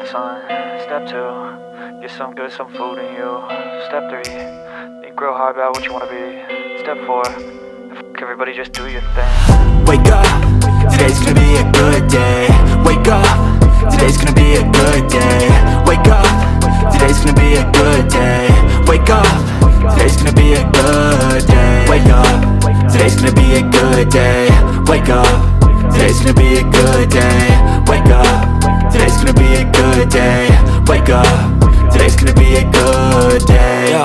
son. Step 2, get some good, some food in you. Step 3, think real hard about what you wanna be. Step 4, fuck everybody, just do your thing. Wake up, today's gonna be a good day. Wake up, today's gonna be a good day. Wake up, today's gonna be a good day. Wake up, today's gonna be a good day. Wake up, today's gonna be a good day. Wake up, today's gonna be a good day. Wake up, today's gonna be a good day. Wake up, today's gonna be a good day. Yo,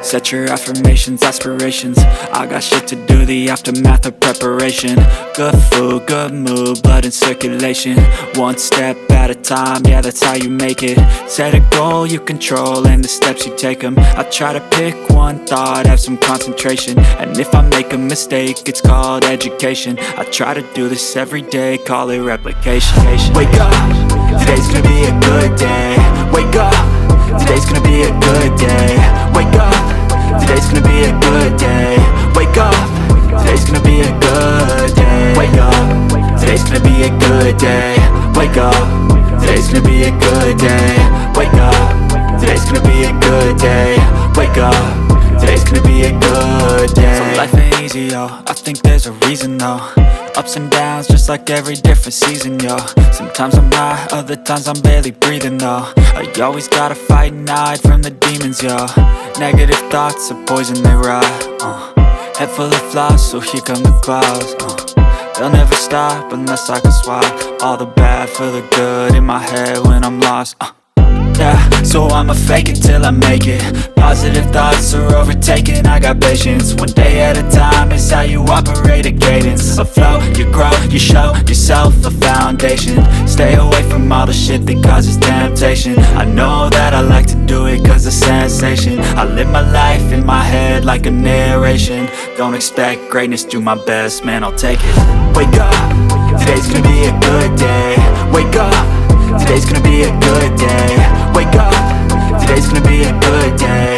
set your affirmations, aspirations. I got shit to do, the aftermath of preparation. Good food, good mood, blood in circulation. One step at a time, yeah, that's how you make it. Set a goal you control and the steps you take them. I try to pick one thought, have some concentration. And if I make a mistake, it's called education. I try to do this every day, call it replication. Wake up, today's gonna be a good day. Wake up, today's gonna be a good day. Wake up, today's gonna be a good day. Wake up, today's gonna be a good day. Wake up, today's gonna be a good day. Wake up, today's gonna be a good day. Wake up, today's gonna be a good day. Wake up, today's gonna be a good day. So life ain't easy, yo, I think there's a reason though. Ups and downs, just like every different season, yo. Sometimes I'm high, other times I'm barely breathing, though. I always gotta fight and hide from the demons, yo. Negative thoughts are poison, they rot. Head full of flies, so here come the clouds. They'll never stop unless I can swap all the bad for the good in my head when I'm lost. Yeah, so I'ma fake it till I make it. Positive thoughts are overtaken, I got patience. One day at a time is how you operate a cadence. A flow, you grow, you show yourself a foundation. Stay away from all the shit that causes temptation. I know that I like to do it cause it's sensation. I live my life in my head like a narration. Don't expect greatness, do my best, man, I'll take it. Wake up, today's gonna be a good day. Wake up, today's gonna be a good day. Wake up, today's gonna be a good day.